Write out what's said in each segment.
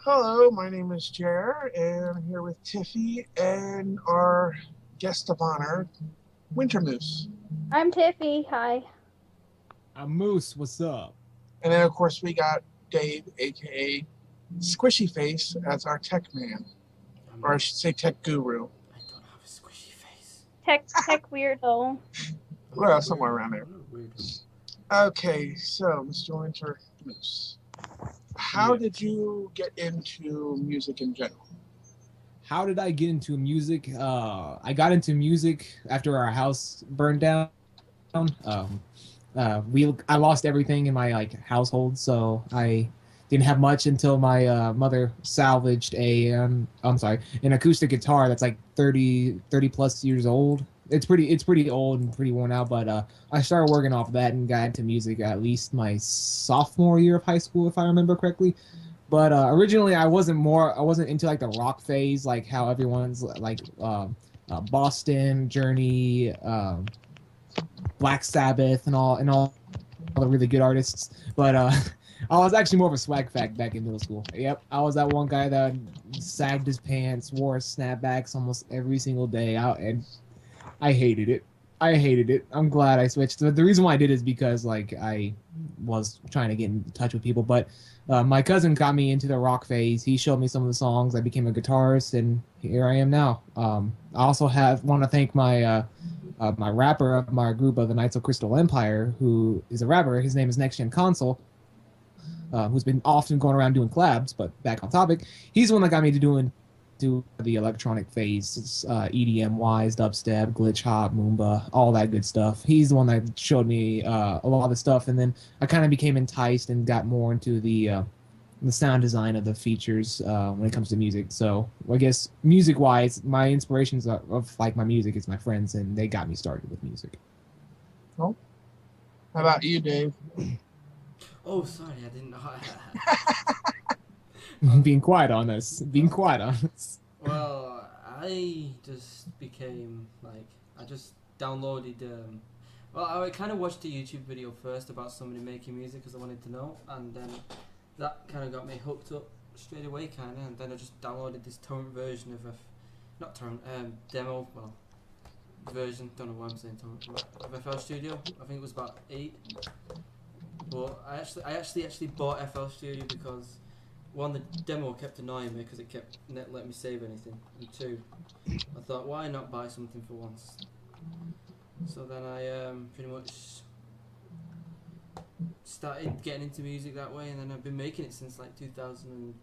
Hello, my name is Jer, and I'm here with Tiffy and our guest of honor, Winter Moose. I'm Tiffy. Hi. I'm Moose. What's up? And then, of course, we got Dave, aka Squishy Face, as our tech man, I'm or I not, should say tech guru. I don't have a squishy face. Tech weirdo. Well, somewhere around there. I'm a weirdo. Okay, so Mr. Winter Moose, how Yeah. did you get into music in general? How did I get into music? I got into music after our house burned down. I lost everything in my household, so I didn't have much until my mother salvaged an acoustic guitar that's like 30 plus years old. It's pretty old and pretty worn out, but I started working off of that and got into music at least my sophomore year of high school, if I remember correctly. But originally, I wasn't into like the rock phase, like how everyone's Boston, Journey, Black Sabbath, and all the really good artists. But I was actually more of a swag fact back in middle school. Yep, I was that one guy that sagged his pants, wore snapbacks almost every single day, and I hated it. I hated it. I'm glad I switched. The reason why I did is because like I was trying to get in touch with people, but my cousin got me into the rock phase. He showed me some of the songs. I became a guitarist, and here I am now. I also want to thank my rapper of my group of the Knights of Crystal Empire, who is a rapper. His name is Next Gen Console, who's been often going around doing collabs. But back on topic, he's the one that got me to do the electronic phase, EDM wise, dubstep, glitch hop, moomba, all that good stuff. He's the one that showed me a lot of the stuff, and then I kind of became enticed and got more into the sound design of the features when it comes to music. So I guess music wise, my inspirations of like my music is my friends, and they got me started with music. Oh, how about you, Dave? Oh, sorry, I didn't know. Being quiet on us, being quiet on us. Well, I just became like I just downloaded. Well, I kind of watched a YouTube video first about somebody making music because I wanted to know, and then that kind of got me hooked up straight away, kind of. And then I just downloaded this torrent version of not torrent, demo. Well, version. Don't know why I'm saying torrent of FL Studio. I think it was about 8. But I actually bought FL Studio because one, the demo kept annoying me because it kept not letting me save anything, and two, I thought why not buy something for once. So then I pretty much started getting into music that way, and then I've been making it since like 2008,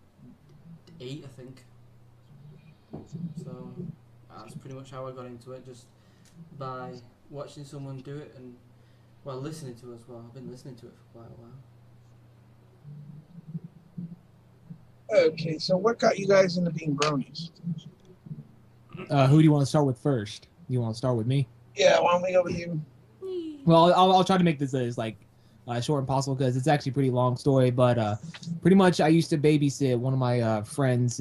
I think. So that's pretty much how I got into it, just by watching someone do it and listening to it as well. I've been listening to it for quite a while. Okay, so what got you guys into being bronies? Who do you want to start with first? You want to start with me? Yeah, why don't we go with you? Well, I'll try to make this as short and possible because it's actually a pretty long story. But pretty much, I used to babysit one of my friends'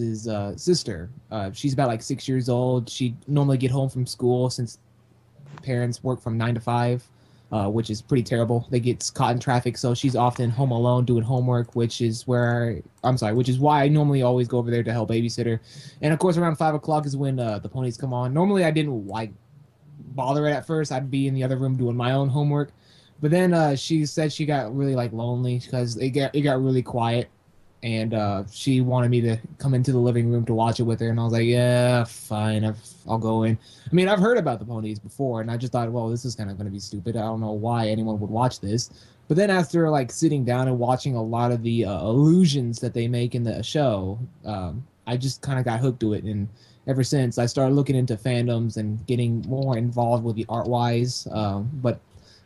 sister. She's about like 6 years old. She normally get home from school since parents work from 9 to 5, which is pretty terrible. They get caught in traffic, so she's often home alone doing homework, which is why I normally always go over there to help babysit her. And of course, around 5 o'clock is when the ponies come on. Normally, I didn't like bother it at first. I'd be in the other room doing my own homework, but then she said she got really like lonely because it got really quiet, and she wanted me to come into the living room to watch it with her, and I was like, yeah, fine, I'll go in. I mean, I've heard about the ponies before, and I just thought, well, this is kind of going to be stupid. I don't know why anyone would watch this. But then after like sitting down and watching a lot of the illusions that they make in the show, I just kind of got hooked to it, and ever since I started looking into fandoms and getting more involved with the art wise. But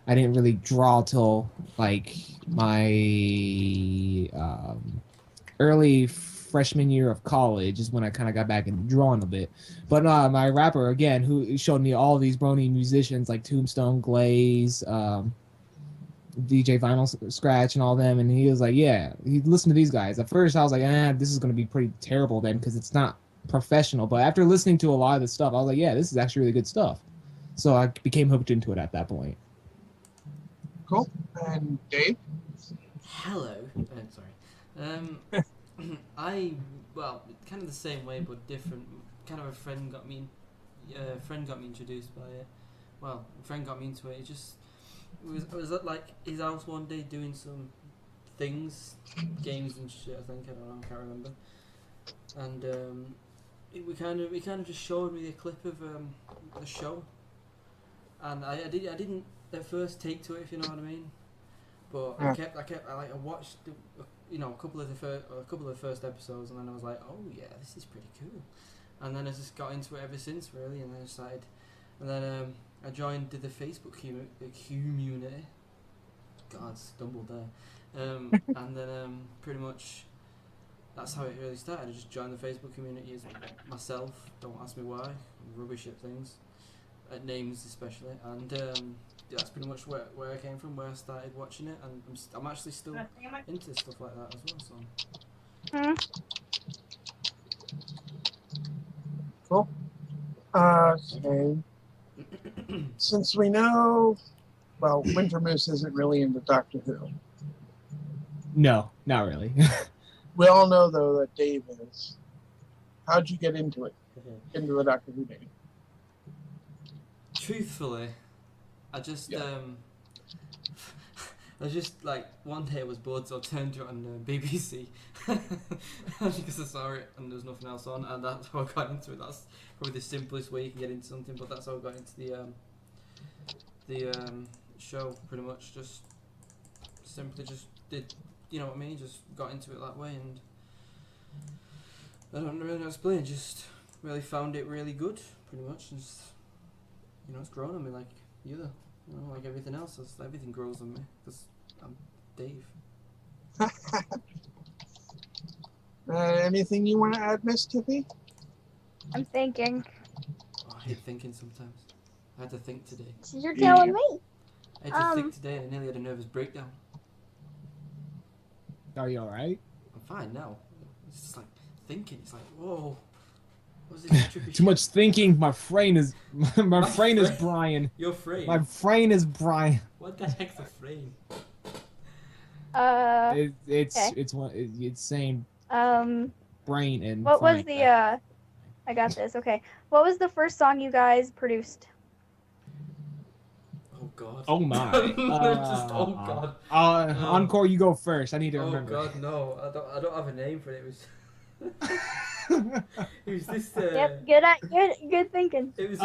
I didn't really draw till like my early freshman year of college is when I kind of got back into drawing a bit. But my rapper again, who showed me all these brony musicians like Tombstone, Glaze, DJ Vinyl Scratch, and all them, and he was like, yeah, he listened to these guys. At first, I was like, this is going to be pretty terrible then because it's not professional. But after listening to a lot of this stuff, I was like, yeah, this is actually really good stuff. So I became hooked into it at that point. Cool. And Dave? Hello. Sorry. I well, kind of the same way but different. Kind of a friend got me introduced by it. Well, a friend got me into it. I was at like his house one day doing some things, games and shit. I think I don't know, I can't remember. And we kind of just showed me a clip of the show, and I didn't at first take to it, if you know what I mean. But I watched a couple of the first episodes, and then I was like, oh yeah, this is pretty cool. And then I just got into it ever since, really, and then I started, and then I joined the Facebook community. God, stumbled there. And then pretty much that's how it really started. I just joined the Facebook community as myself. Don't ask me why. I'm rubbish at things, at names especially, and that's pretty much where I came from, where I started watching it, and I'm actually still into stuff like that as well. So. Cool. Okay. Since we know, well, Winter Moose isn't really into Doctor Who. No, not really. We all know, though, that Dave is. How'd you get into it? Into the Doctor Who, Dave? Truthfully, I just like one day I was bored, so I turned it on BBC because I saw it and there was nothing else on, and that's how I got into it. That's probably the simplest way you can get into something, but that's how I got into the show. Pretty much, just simply just did, you know what I mean? Just got into it that way, and I don't really know how to explain. Just really found it really good, pretty much, and just, it's grown on me like like everything else. Everything grows on me because I'm Dave. Anything you want to add, Miss Tiffy? I'm thinking. Oh, I hate thinking sometimes. I had to think today. So you're telling me. I had to think today, and I nearly had a nervous breakdown. Are you alright? I'm fine now. It's just like thinking. It's like, whoa. What's this trippy Too much thinking. My brain is is Brian. Your frame. My brain is Brian. What the heck's a frame? It's saying brain and. What was the I got this. Okay. What was the first song you guys produced? Oh God. Oh my. Oh God. Encore, you go first. I need to remember. Oh God, no. I don't have a name for it. It was. It was this. Yep. Good thinking. It was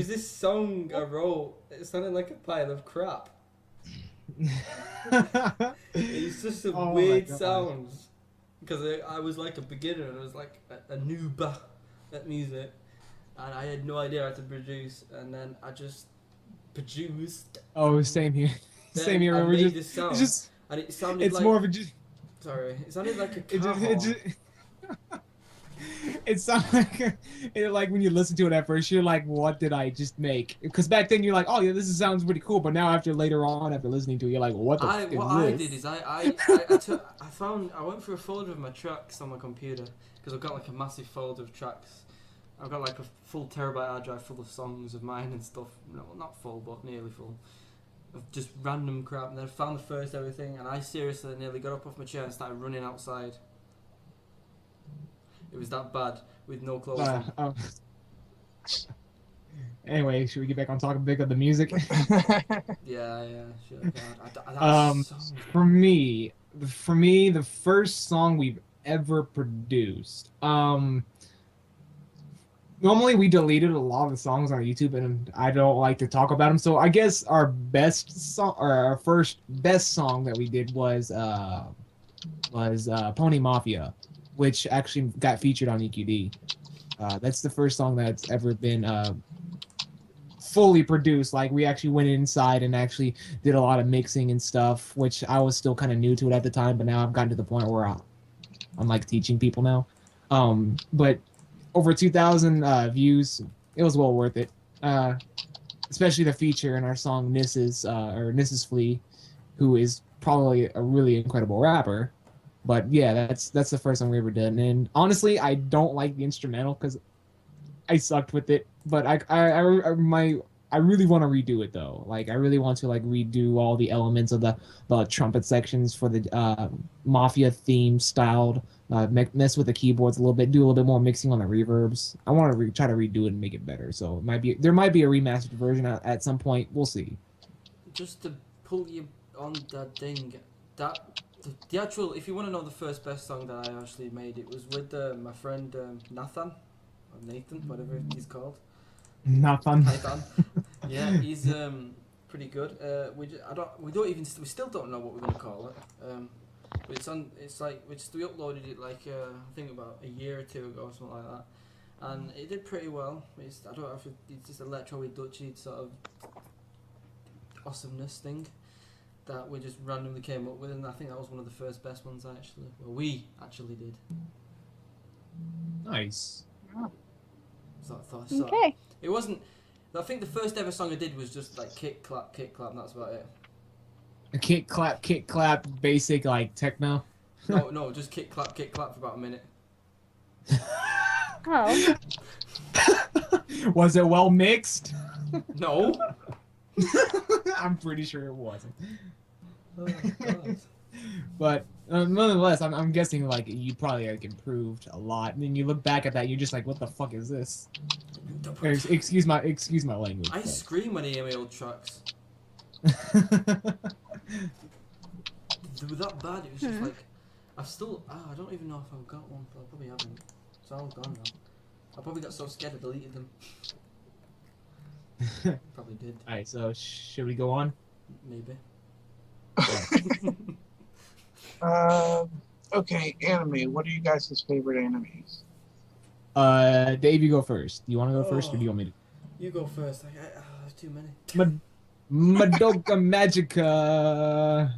this song I wrote. It sounded like a pile of crap. It's just some weird sounds. Because I was like a beginner and I was like a noob at music, and I had no idea how to produce, and then I just produced. Oh, same here. Same here. I made this sound, and it sounded it's like. more of a. Sorry, it sounded like a car horn. It sounds like when you listen to it at first, you're like, "What did I just make?" Because back then you're like, "Oh yeah, this sounds pretty cool," but now after listening to it, you're like, "What the fuck is this?" What I did is I went through a folder of my tracks on my computer because I've got like a massive folder of tracks. I've got like a full terabyte hard drive full of songs of mine and stuff. No, not full, but nearly full. Of just random crap, and then I found the first everything, and I seriously nearly got up off my chair and started running outside. It was that bad with no clothes on. Anyway, should we get back on talking big of the music? Yeah, sure. God, for me, the first song we've ever produced. Normally we deleted a lot of the songs on YouTube, and I don't like to talk about them. So I guess our best song, or our first best song that we did was Pony Mafia, which actually got featured on EQD. That's the first song that's ever been fully produced. Like, we actually went inside and actually did a lot of mixing and stuff, which I was still kind of new to it at the time, but now I've gotten to the point where I'm like teaching people now. But over 2,000 views, it was well worth it. Especially the feature in our song Nissa's Flea, who is probably a really incredible rapper. But yeah, that's the first song we ever did. And honestly, I don't like the instrumental because I sucked with it. But I really want to redo it though. Like, I really want to redo all the elements of the trumpet sections for the Mafia theme styled mess with the keyboards a little bit, do a little bit more mixing on the reverbs. I want to try to redo it and make it better. So there might be a remastered version at some point. We'll see. Just to pull you on that thing, the actual, if you want to know the first best song that I actually made, it was with my friend Nathan, or Nathan, whatever he's called. Not fun. Nathan. Yeah, he's pretty good. We still don't know what we're gonna call it. But it's like we uploaded it like I think about a year or two ago, or something like that, and it did pretty well. I don't know if it's just electro-y Dutchy sort of awesomeness thing that we just randomly came up with, and I think that was one of the first best ones we actually did. Nice. Okay. It wasn't. I think the first ever song I did was just like kick clap, and that's about it. A kick clap, basic like techno. No, just kick clap for about a minute. Oh. Was it well mixed? No. I'm pretty sure it wasn't. Oh God. But nonetheless, I'm guessing like you probably like improved a lot, and then you look back at that, you're just like, what the fuck is this? Excuse my language. I scream when I hear my old tracks. They were that bad. It was just like I don't even know if I've got one, but I probably haven't. It's all gone now. I probably got so scared I deleted them. Probably did. Alright, so should we go on? Maybe. Okay, anime. What are you guys' favorite animes? Dave, you go first. Do you want to go first, or do you want me to? You go first. There's too many. Madoka Magica.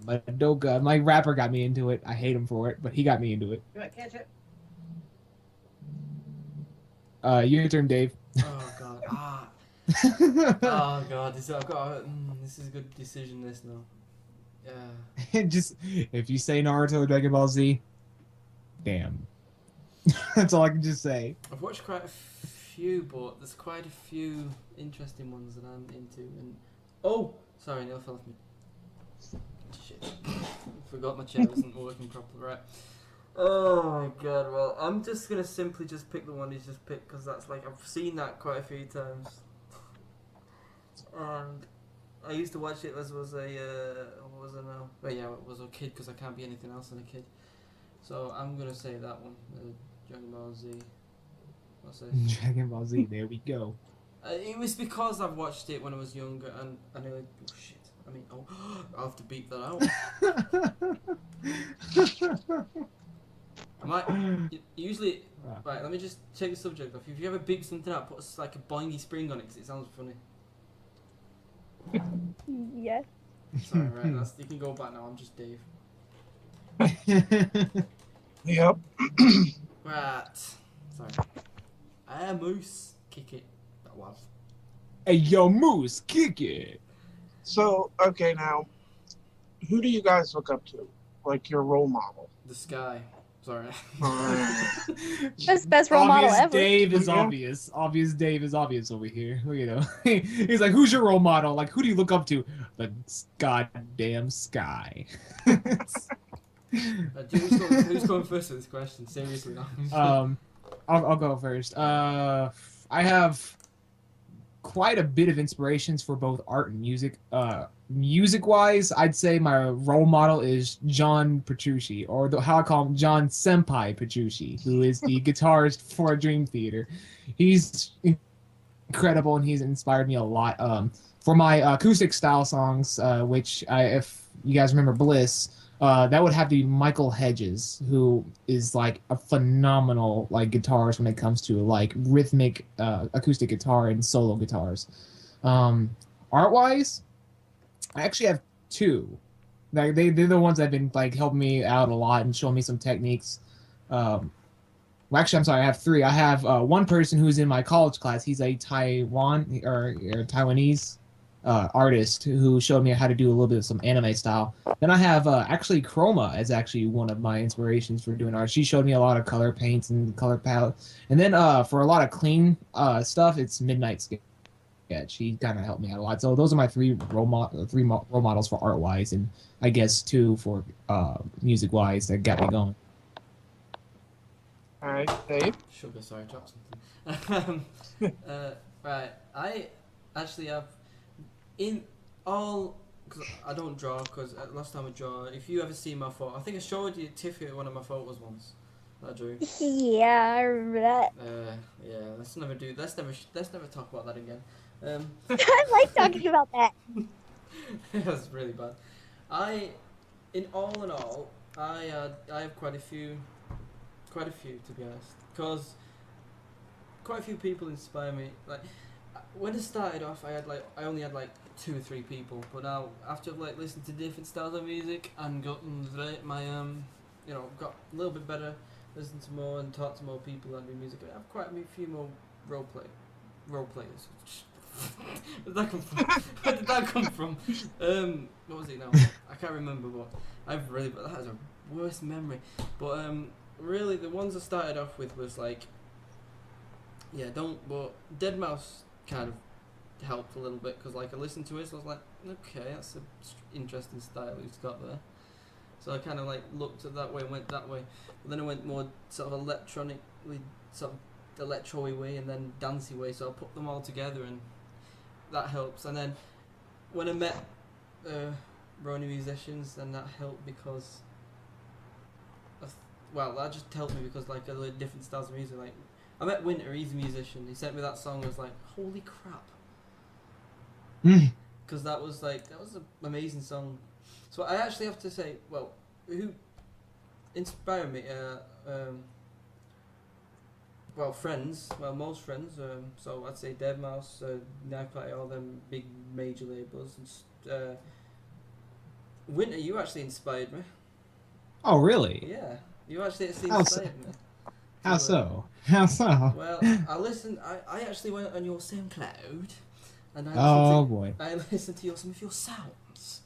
Madoka. My rapper got me into it. I hate him for it, but he got me into it. You want ketchup? Your turn, Dave. Oh God. Oh God. This is a good decision. This now. Yeah. Just if you say Naruto or Dragon Ball Z, damn. That's all I can just say. I've watched quite a few, but there's quite a few interesting ones that I'm into. And sorry, Neil fell off me. Shit. Forgot my chair wasn't working properly. Right. Oh my God. Well, I'm just gonna simply just pick the one he's just picked because that's like I've seen that quite a few times. And I used to watch it as was a was a kid because I can't be anything else than a kid. So I'm gonna say that one, Dragon Ball Z. What's it? Dragon Ball Z. There we go. It was because I've watched it when I was younger, and I knew. Oh shit! I mean, I'll have to beep that out. I might usually. Right, let me just take the subject off. If you ever beep something out, put like a boingy spring on it because it sounds funny. Yes. Sorry, right? You can go back now. I'm just Dave. Yep. Right. Sorry. Moose. Kick it. That was. Hey, yo, Moose, kick it. So, okay, now, who do you guys look up to? Like your role model? The sky. Sorry. Best role model ever. Dave is obvious. Obvious Dave is obvious over here. You know, he's like, "Who's your role model? Like, who do you look up to?" The goddamn sky. Who's going first with this question? Seriously, now. I'll go first. I have quite a bit of inspirations for both art and music. Music-wise, I'd say my role model is John Petrucci, or how I call him, John Senpai Petrucci, who is the guitarist for Dream Theater. He's incredible, and he's inspired me a lot. For my acoustic style songs, which if you guys remember Bliss, that would have to be Michael Hedges, who is like a phenomenal like guitarist when it comes to like rhythmic acoustic guitar and solo guitars. Art-wise, I actually have two. Like they're the ones that have been like helping me out a lot and showing me some techniques. Well, actually, I'm sorry. I have three. I have one person who's in my college class. He's a Taiwanese artist who showed me how to do a little bit of some anime style. Then I have actually Chroma as actually one of my inspirations for doing art. She showed me a lot of color paints and color palette. And then for a lot of clean stuff, it's Midnight Sketch. She kind of helped me out a lot. So those are my three role models for art wise, and I guess two for music wise that got me going. All right, Dave. Sugar, sorry, I dropped something. Right, I actually have in all because I don't draw. Because last time I draw, if you ever see my photo, I think I showed you Tiffy one of my photos once. That I drew. Yeah, I remember that. Yeah. Let's never do. Let's never talk about that again. I like talking about that. That's really bad. In all, I have quite a few to be honest, because quite a few people inspire me. Like when I started off, I only had like 2 or 3 people, but now after I've like listened to different styles of music and gotten my got a little bit better, listened to more and talked to more people that do music. I have quite a few more role players. Where did that come from? Where did that come from? What was it now? I can't remember, but that has a worst memory. But really, the ones I started off with was like, but Dead Mouse kind of helped a little bit because like I listened to it, so I was like, okay, that's an interesting style he's got there. So I kind of like looked at that way and went that way, but then I went more sort of electronically, sort of electro-y way and then dancey way. So I put them all together and that helps. And then when I met Roni musicians, then that helped because that just helped me because like I learned different styles of music. Like I met Winter, he's a musician. He sent me that song. I was like, holy crap, because that was an amazing song. So I actually have to say, well, who inspired me? Friends. Well, most friends. So I'd say Deadmau5, Knife Party, all them big major labels. And Winter, you actually inspired me. Oh, really? Yeah, you actually inspired me. How so? How so? Well, I actually went on your SoundCloud, and I listened to some of your sounds,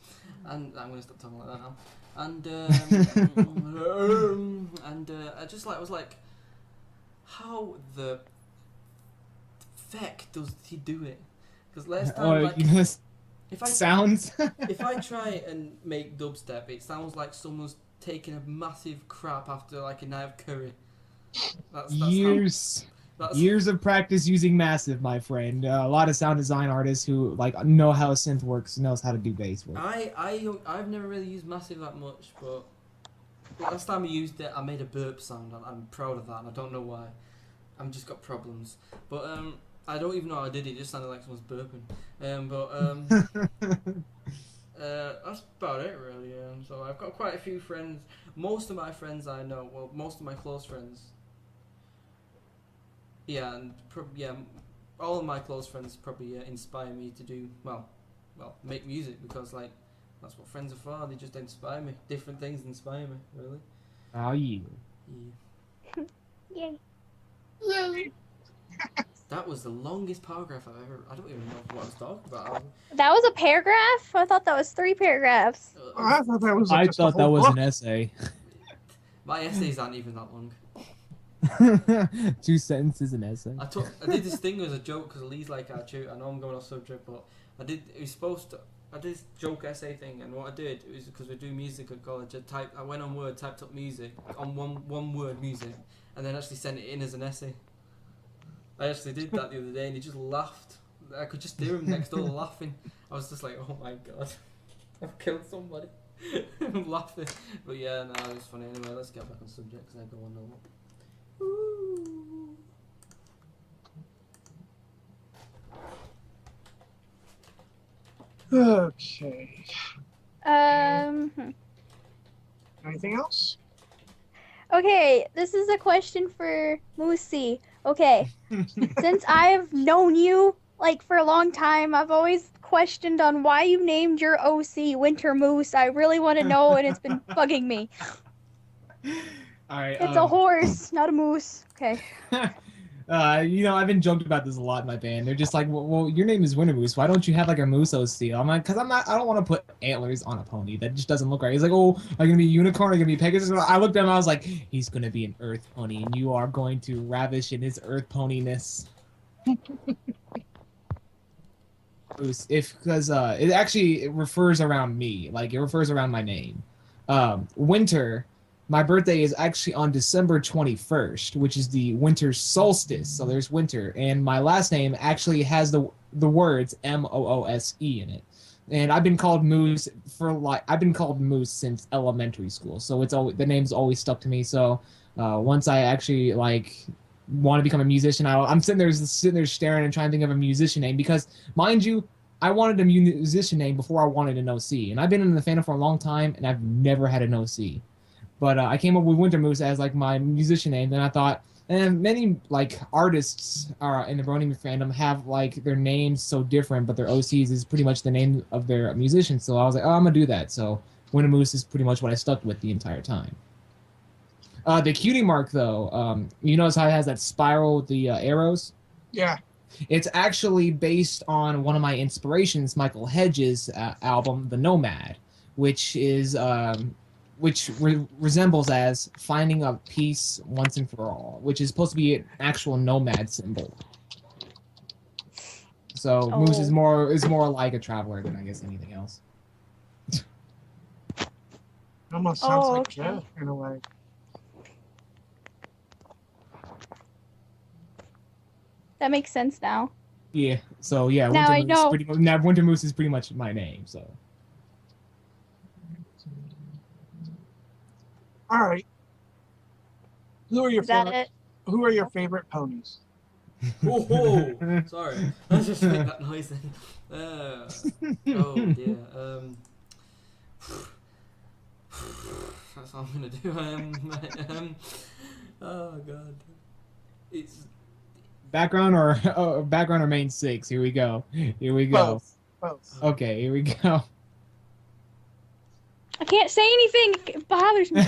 and I'm gonna stop talking like that now. And I was like, how the feck does he do it? Because last time, if I try and make dubstep, it sounds like someone's taking a massive crap after like a night of curry. That's years of practice using Massive, my friend. A lot of sound design artists who like know how a synth works, knows how to do bass work. I've never really used Massive that much, but last time I used it, I made a burp sound. I'm proud of that, and I don't know why. I've just got problems, but I don't even know how I did it. It just sounded like someone's burping. That's about it, really. So I've got quite a few friends. Most of my friends I know, well, most of my close friends. Yeah, and all of my close friends probably inspire me to do make music because like that's what friends are for. They just inspire me. Different things inspire me, really. Oh yeah. Yay. Yay. That was the longest paragraph I've ever. I don't even know what I was talking about. That was a paragraph? I thought that was 3 paragraphs. I thought that was. I thought that was an essay. My essays aren't even that long. 2 sentences an essay. I did this thing as a joke because Lee's like our tutor. I know I'm going off subject, but I did this joke essay thing, and what I did was because we do music at college. I went on Word, typed up music on one word music, and then actually sent it in as an essay. I actually did that the other day, and he just laughed. I could just hear him next door laughing. I was just like, oh my god, I've killed somebody. I'm laughing, but yeah, no, it was funny. Anyway, let's get back on subject because I go on a lot. Okay. Anything else? Okay, this is a question for Moosey. Okay, since I've known you like for a long time, I've always questioned on why you named your OC Winter Moose. I really want to know, and it's been bugging me. All right. It's a horse, not a moose. Okay. I've been joked about this a lot in my band. They're just like, well, your name is Winter Moose. Why don't you have like a moose OC? I'm like, I don't want to put antlers on a pony. That just doesn't look right. He's like, oh, are you gonna be a unicorn? Are you gonna be Pegasus? I looked at him. I was like, he's gonna be an earth pony, and you are going to ravish in his earth poniness. Because it refers around me. Like it refers around my name. Winter My birthday is actually on December 21st, which is the winter solstice. So there's winter, and my last name actually has the words Moose in it. And I've been called Moose since elementary school. So it's always the name's always stuck to me. So once I actually like want to become a musician, I'm sitting there staring and trying to think of a musician name because, mind you, I wanted a musician name before I wanted an OC, and I've been in the fandom for a long time, and I've never had an OC. But I came up with Winter Moose as like my musician name. Then I thought, and many like artists in the Brony fandom have like their names so different, but their OCs is pretty much the name of their musician. So I was like, oh, I'm gonna do that. So Winter Moose is pretty much what I stuck with the entire time. The cutie mark though, you notice how it has that spiral with the arrows? Yeah. It's actually based on one of my inspirations, Michael Hedges' album, The Nomad, which is resembles as finding a peace once and for all, which is supposed to be an actual nomad symbol. So Moose is more like a traveler than I guess anything else. Almost sounds like okay. Jeff in a way. That makes sense now. Yeah. So yeah, Now I know. Winter Moose is pretty much my name. So. All right. Who are your Is that favorite? it? Who are your favorite ponies? Oh, sorry. I just make that noise then. Oh dear. That's all I'm gonna do. Oh god. It's Background or main six? Here we go. Here we go. Both. Okay, here we go. I can't say anything. It bothers me.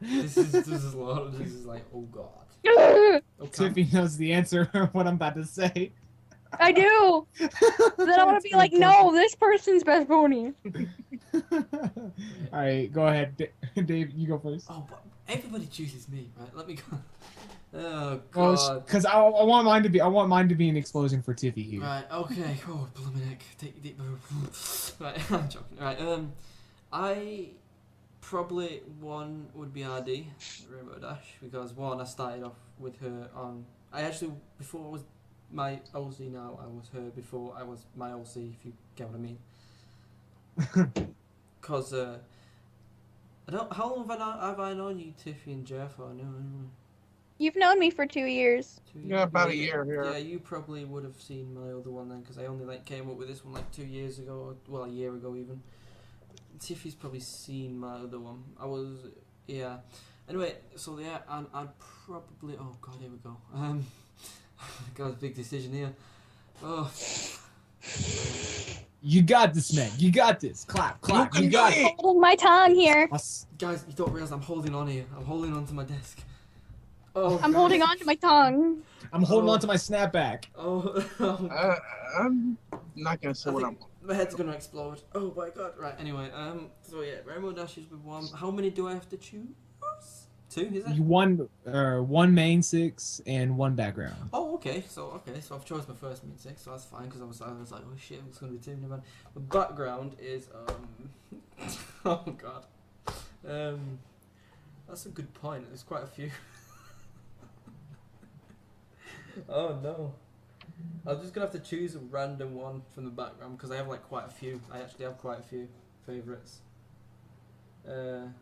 this is a lot. This is like, oh god. Okay. Tiffy knows the answer of what I'm about to say. I do. Then I want to be like, no, this person's best pony. All right, go ahead, Dave. You go first. Oh, but everybody chooses me, right? Let me go. Oh god. Because I want mine to be an explosion for Tiffy here. Right. Okay. Oh, blooming heck. Take a deep breath. Right. I'm joking. Right. I probably one would be RD, Rainbow Dash, because one, I started off with her on. I actually, before I was my OC now, I was her before I was my OC, if you get what I mean. Because I don't. How long have I known you, Tiffy and Jeff? I know. You've known me for 2 years. 2 years? Yeah, about a year here. Yeah, you probably would have seen my other one then, because I only like came up with this one like 2 years ago, or, well, a year ago even. Tiffy's probably seen my other one. Yeah. Anyway, so yeah, and I'd probably. Oh god, here we go. Got a big decision here. Oh. You got this, man. You got this. Clap, clap. You got it. Holding my tongue here. Guys, you don't realize I'm holding on here. I'm holding on to my desk. Oh. I'm holding on to my tongue. I'm holding on to my snapback. Oh. I'm not gonna say what I'm. My head's gonna explode. Oh my god. Right. Anyway. So yeah, Rainbow Dash is with one. How many do I have to choose? 2, is it? One main six and one background. Oh, okay. So I've chosen my first main six, so that's fine because I was like, oh shit, it's gonna be 2. Never mind. The background is oh god. That's a good point. There's quite a few. Oh no. I'm just gonna have to choose a random one from the background because I have like quite a few. I actually have quite a few favorites. I'm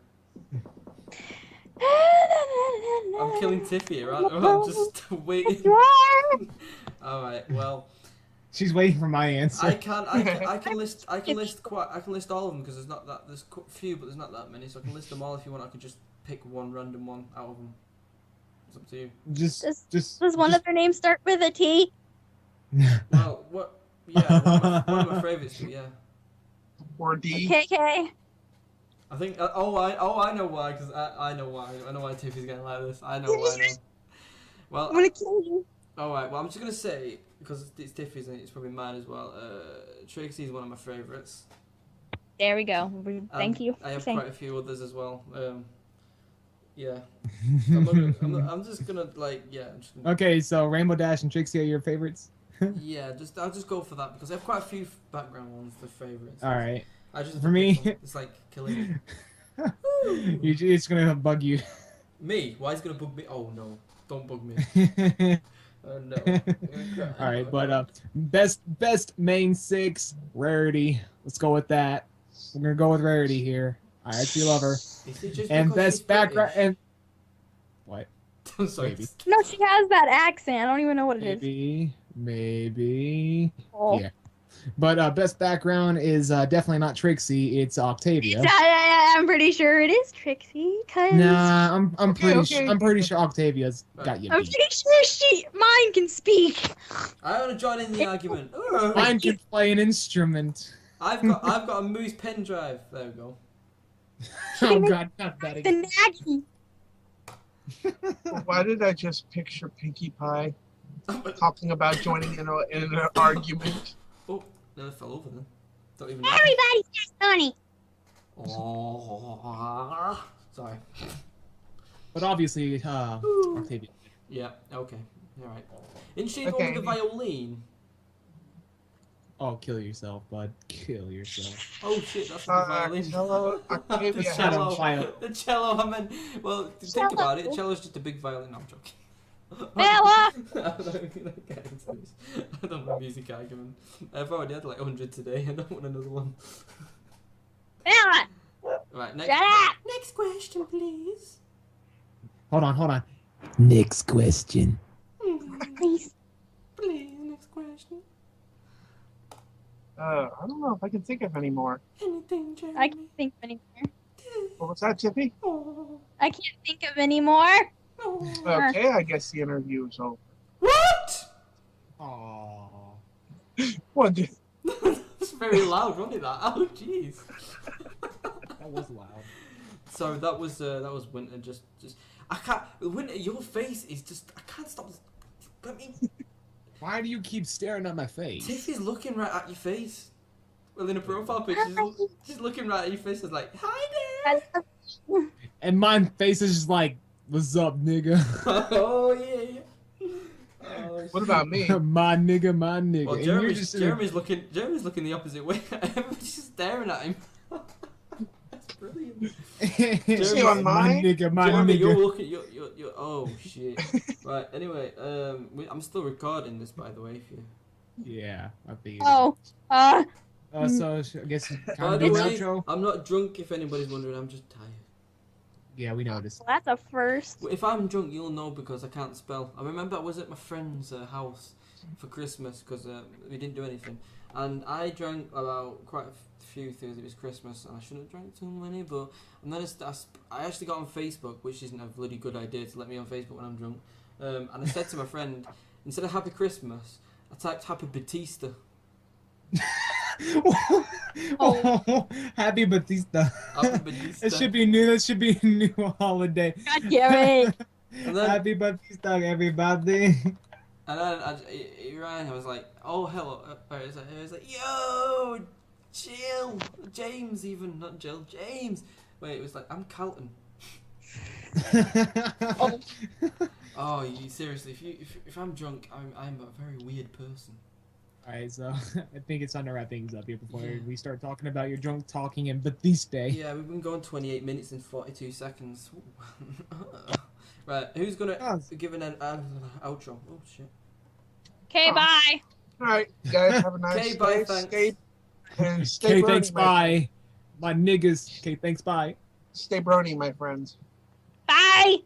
killing Tiffy here, right? I'm just waiting. Alright, well. She's waiting for my answer. I can list all of them because there's few, but there's not that many, so I can list them all if you want. I could just pick one random one out of them. It's up to you. Does one of their names start with a T? Well, what? Yeah, one of my favorites too. Yeah. Or D. KK. I think. I know why. Because I know why. I know why Tiffy's getting like this. I know why. Well, I'm gonna kill you. All right. Well, I'm just gonna say because it's Tiffy's and it's probably mine as well. Trixie is one of my favorites. There we go. Thank you. I have quite a few others as well. Yeah. I'm just gonna like yeah. Okay, so Rainbow Dash and Trixie are your favorites. Yeah, I'll just go for that because I have quite a few background ones for favorites. All right. I just for me, it's like killing me. It's gonna bug you. Me? Why is it gonna bug me? Oh no! Don't bug me. Oh no! All right, but best main 6 rarity. Let's go with that. We're gonna go with rarity here. All right, so you love her. Is it just And because she's best background British? and what? I'm sorry. Maybe. No, she has that accent. I don't even know what it is. Maybe. Oh. Yeah. But best background is definitely not Trixie. It's Octavia. I'm pretty sure it is Trixie, cause Nah, I'm Okay. pretty sure Octavia's got you I'm beat. pretty sure mine can speak. I want to join in the argument. Mine can play an instrument. I've got a Moose pen drive. There we go. Oh God, not that The again. Naggy. Why did I just picture Pinkie Pie talking about joining in an argument? Oh, no, it fell over then. Don't even know. Everybody's just funny. Oh, sorry. But obviously, Octavia. Yeah. Okay. All right. Isn't she Okay. with the violin? Oh, kill yourself, bud. Kill yourself. Oh shit, that's not the violin. Cello, The Octavia Shut has up, Violet. The cello. I mean, well, think about it. Cello's just a big violin. No, I'm joking. Bella. I don't know music argument. I've already had like 100 today. I don't want another one. Bella. Right, next. Shut up. Next question, please. Hold on. Next question. Please. Please, next question. I don't know if I can think of any more. Anything, Jeremy. I can't think of anymore. What was that, Tiffy? Oh, I can't think of any more. oh. Okay, I guess the interview is over. What? Oh. What? Did, That's very loud, wasn't it? That. Oh, jeez. That was loud. So that was Winter. Just I can't. Winter, your face is just. I can't stop. Let me. Why do you keep staring at my face? Tiffy's looking right at your face. Well, in a profile picture, she's looking right at your face. It's like, hi there. And my face is just like, what's up, nigga? Oh yeah. Oh, what about me? my nigga, my nigga. Well, And you're Jeremy's, just Jeremy's looking the opposite way. Everybody's just staring at him. That's brilliant. See on my mine? nigga, my Jeremy, you're nigga. looking. You're. Oh shit. Right. Anyway, I'm still recording this, by the way. If you. Yeah, I figured. Oh. So I guess you By kind of the do an way, outro. I'm not drunk. If anybody's wondering, I'm just tired. Yeah, we noticed. Well, that's a first. If I'm drunk, you'll know because I can't spell. I remember I was at my friend's house for Christmas because we didn't do anything, and I drank about quite a few things. It was Christmas, and I shouldn't have drank too many. But and then I actually got on Facebook, which isn't a bloody good idea to let me on Facebook when I'm drunk. And I said to my friend, instead of Happy Christmas, I typed Happy Batista. Oh, Happy Batista. Happy Batista. It should be new. That should be a new holiday. God damn it. And then, Happy Batista, everybody. And then he rang. I was like, "Oh, hello." I was like, "Yo, Jill, James, even not Jill, James." Wait, it was like, "I'm Carlton." Oh, you seriously? If I'm drunk, I'm a very weird person. Alright, so I think it's time to wrap things up here before Yeah. we start talking about your drunk talking and Batista. Yeah, we've been going 28 minutes and 42 seconds. Right, who's gonna give an outro? Oh shit. Okay, bye. All right, guys, have a nice Okay, bye, day. thanks. And stay Okay, brony, thanks, my bye. My niggas. Okay, thanks, bye. Stay brony, my friends. Bye.